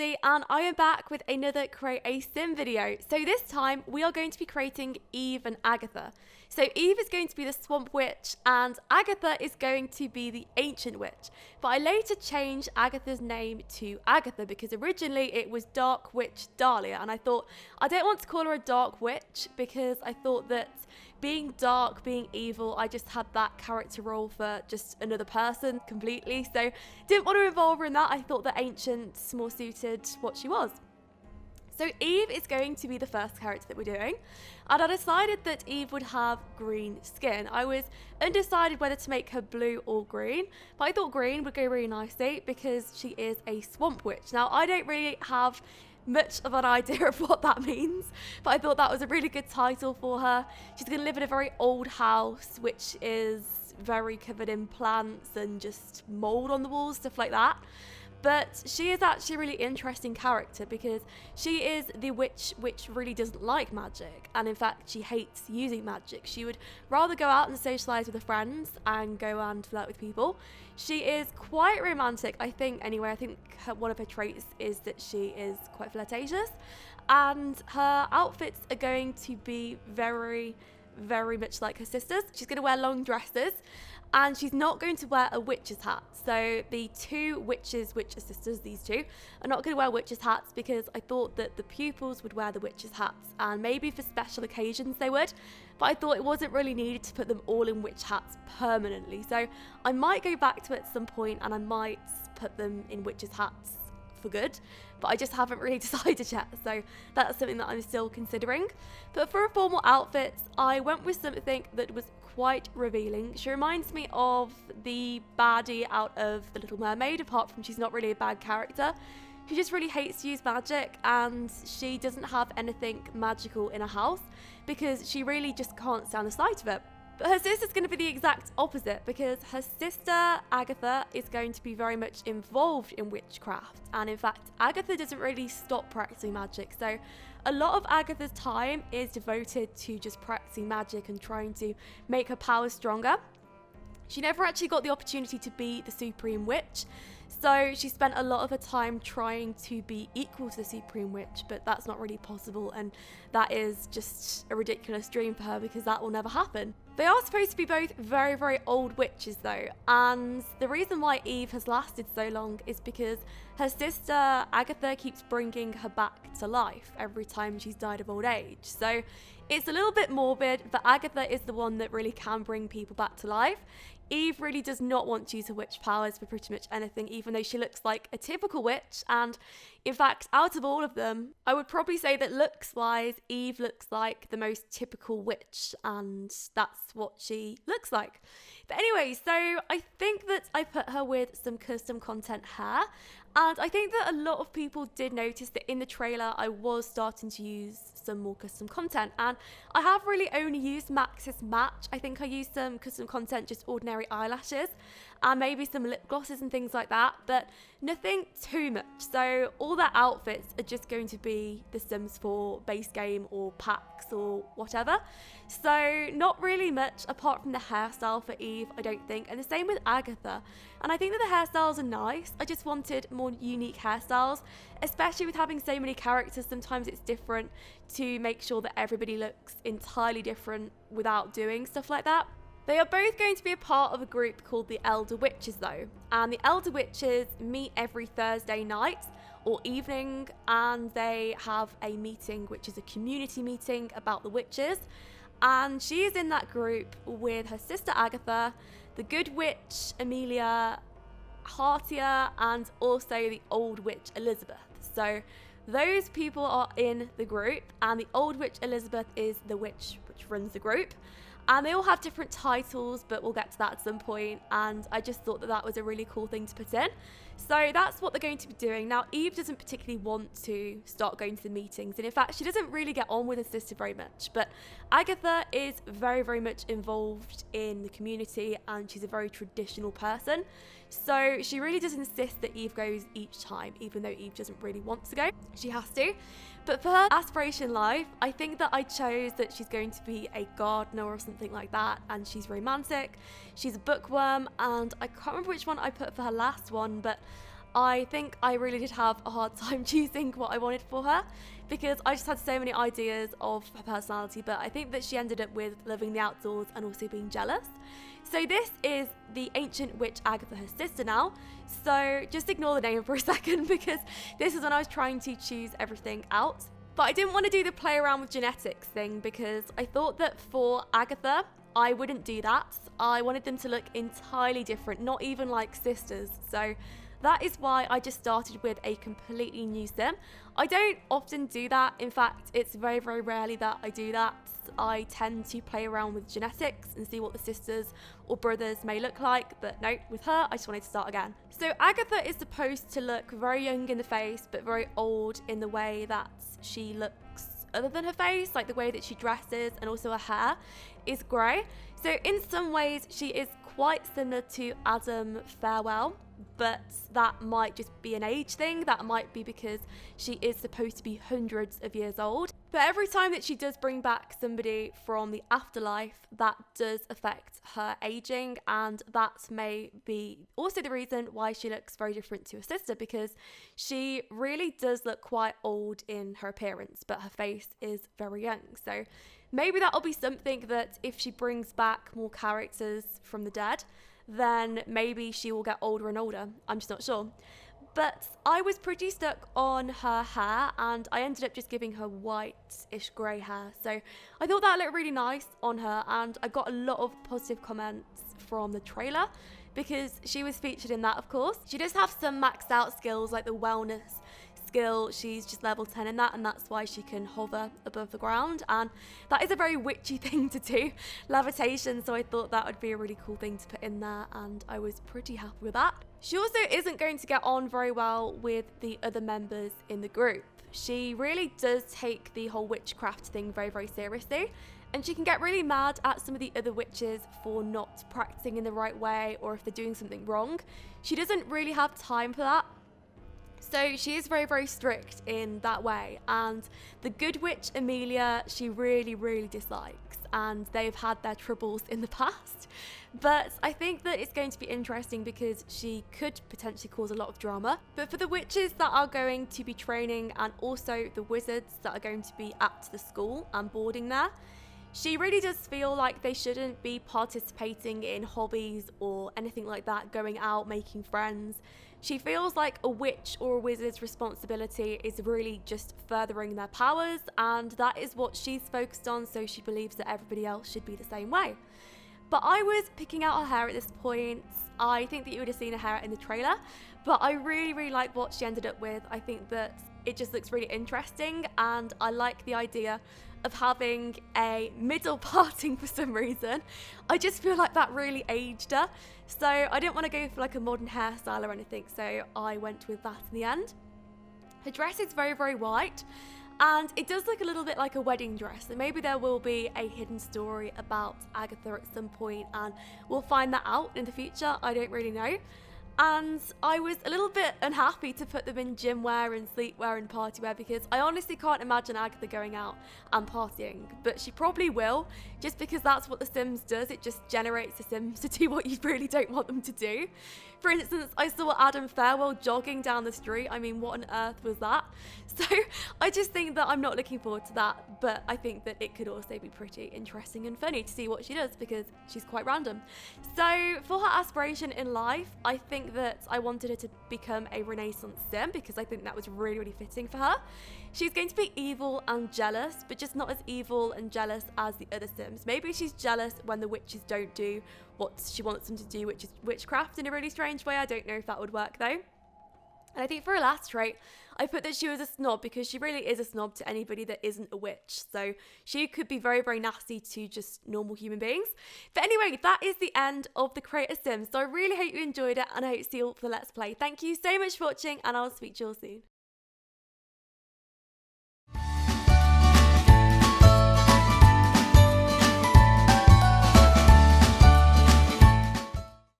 Hatsy, and I am back with another Create a Sim video. So this time we are going to be creating Eve and Agatha. So Eve is going to be the Swamp Witch and Agatha is going to be the Ancient Witch. But I later changed Agatha's name to Agatha because originally it was Dark Witch Dahlia, and I thought I don't want to call her a Dark Witch because I thought that being dark, being evil, I just had that character role for just another person completely. So didn't want to involve her in that. I thought the Ancient's more suited what she was. So Eve is going to be the first character that we're doing, and I decided that Eve would have green skin. I was undecided whether to make her blue or green, but I thought green would go really nicely because she is a Swamp Witch. Now, I don't really have much of an idea of what that means, but I thought that was a really good title for her. She's going to live in a very old house, which is very covered in plants and just mold on the walls, stuff like that. But she is actually a really interesting character because she is the witch which really doesn't like magic, and in fact she hates using magic. She would rather go out and socialise with her friends and go and flirt with people. She is quite romantic, I think, anyway. I think one of her traits is that she is quite flirtatious, and her outfits are going to be very much like her sisters. She's going to wear long dresses, and she's not going to wear a witch's hat. So the two witch sisters, these two, are not going to wear witch's hats because I thought that the pupils would wear the witch's hats, and maybe for special occasions they would, but I thought it wasn't really needed to put them all in witch hats permanently. So I might go back to it at some point and I might put them in witch's hats for good, but I just haven't really decided yet, so that's something that I'm still considering. But for a formal outfit, I went with something that was quite revealing. She reminds me of the baddie out of The Little Mermaid, apart from she's not really a bad character. She just really hates to use magic, and she doesn't have anything magical in her house because she really just can't stand the sight of it. But her sister's going to be the exact opposite because her sister, Agatha, is going to be very much involved in witchcraft. And in fact, Agatha doesn't really stop practicing magic. So a lot of Agatha's time is devoted to just practicing magic and trying to make her powers stronger. She never actually got the opportunity to be the Supreme Witch. So she spent a lot of her time trying to be equal to the Supreme Witch, but that's not really possible, and that is just a ridiculous dream for her because that will never happen. They are supposed to be both very old witches though, and the reason why Eve has lasted so long is because her sister Agatha keeps bringing her back to life every time she's died of old age. So it's a little bit morbid, but Agatha is the one that really can bring people back to life. Eve really does not want to use her witch powers for pretty much anything, even though she looks like a typical witch. And in fact, out of all of them, I would probably say that looks-wise, Eve looks like the most typical witch, and that's what she looks like. But anyway, so I think that I put her with some custom content hair, and I think that a lot of people did notice that in the trailer I was starting to use some more custom content, and I have really only used Max's Match. I think I used some custom content, just ordinary eyelashes and maybe some lip glosses and things like that, but nothing too much. So all their outfits are just going to be the Sims 4 base game or packs or whatever. So not really much apart from the hairstyle for Eve, I don't think, and the same with Agatha. And I think that the hairstyles are nice. I just wanted more unique hairstyles, especially with having so many characters. Sometimes it's different to make sure that everybody looks entirely different without doing stuff like that. They are both going to be a part of a group called the Elder Witches though, and the Elder Witches meet every Thursday night or evening, and they have a meeting which is a community meeting about the witches, and she is in that group with her sister Agatha, the Good Witch Amelia, Heartier, and also the Old Witch Elizabeth. So those people are in the group, and the Old Witch Elizabeth is the witch which runs the group. And they all have different titles, but we'll get to that at some point, and I just thought that that was a really cool thing to put in. So that's what they're going to be doing. Now, Eve doesn't particularly want to start going to the meetings, and in fact, she doesn't really get on with her sister very much, but Agatha is very much involved in the community, and she's a very traditional person. So she really does insist that Eve goes each time, even though Eve doesn't really want to go. She has to. But for her Aspiration life, I think that I chose that she's going to be a gardener or something like that, and she's romantic, she's a bookworm, and I can't remember which one I put for her last one, but I think I really did have a hard time choosing what I wanted for her because I just had so many ideas of her personality, but I think that she ended up with loving the outdoors and also being jealous. So this is the ancient witch Agatha, her sister now. So just ignore the name for a second because this is when I was trying to choose everything out. But I didn't want to do the play around with genetics thing because I thought that for Agatha, I wouldn't do that. I wanted them to look entirely different, not even like sisters. So that is why I just started with a completely new sim. I don't often do that. In fact, it's very, very rarely that I do that. I tend to play around with genetics and see what the sisters or brothers may look like. But no, with her, I just wanted to start again. So Agatha is supposed to look very young in the face, but very old in the way that she looks other than her face, like the way that she dresses and also her hair is grey. So in some ways, she is quite similar to Adam Farewell, but that might just be an age thing. That might be because she is supposed to be hundreds of years old. But every time that she does bring back somebody from the afterlife, that does affect her aging, and that may be also the reason why she looks very different to her sister, because she really does look quite old in her appearance, but her face is very young. So maybe that'll be something that if she brings back more characters from the dead, then maybe she will get older and older. I'm just not sure. But I was pretty stuck on her hair, and I ended up just giving her white-ish grey hair. So I thought that looked really nice on her, and I got a lot of positive comments from the trailer because she was featured in that, of course. She does have some maxed out skills like the wellness skill. She's just level 10 in that, and that's why she can hover above the ground, and that is a very witchy thing to do, levitation. So I thought that would be a really cool thing to put in there, and I was pretty happy with that. She also isn't going to get on very well with the other members in the group. She really does take the whole witchcraft thing very, very seriously, and she can get really mad at some of the other witches for not practicing in the right way, or if they're doing something wrong. She doesn't really have time for that. So she is very, very strict in that way. And the good witch, Amelia, she really, really dislikes. And they've had their troubles in the past. But I think that it's going to be interesting because she could potentially cause a lot of drama. But for the witches that are going to be training, and also the wizards that are going to be at the school and boarding there, she really does feel like they shouldn't be participating in hobbies or anything like that, going out, making friends. She feels like a witch or a wizard's responsibility is really just furthering their powers, and that is what she's focused on, so she believes that everybody else should be the same way. But I was picking out her hair at this point. I think that you would have seen her hair in the trailer, but I really, really like what she ended up with. I think that it just looks really interesting, and I like the idea of having a middle parting for some reason. I just feel like that really aged her. So I didn't want to go for like a modern hairstyle or anything, so I went with that in the end. Her dress is very, very white, and it does look a little bit like a wedding dress. So maybe there will be a hidden story about Agatha at some point, and we'll find that out in the future. I don't really know. And I was a little bit unhappy to put them in gym wear and sleep wear and party wear, because I honestly can't imagine Agatha going out and partying, but she probably will, just because that's what The Sims does. It just generates the Sims to do what you really don't want them to do. For instance, I saw Adam Farewell jogging down the street. I mean, what on earth was that? So I just think that I'm not looking forward to that, but I think that it could also be pretty interesting and funny to see what she does, because she's quite random. So for her aspiration in life, I think that I wanted her to become a Renaissance Sim, because I think that was really, really fitting for her. She's going to be evil and jealous, but just not as evil and jealous as the other Sims. Maybe she's jealous when the witches don't do what she wants them to do, which is witchcraft in a really strange way. I don't know if that would work though. And I think for her last trait, I put that she was a snob, because she really is a snob to anybody that isn't a witch. So she could be very, very nasty to just normal human beings. But anyway, that is the end of the Create a Sim. So I really hope you enjoyed it, and I hope to see you all for the Let's Play. Thank you so much for watching, and I'll speak to you all soon.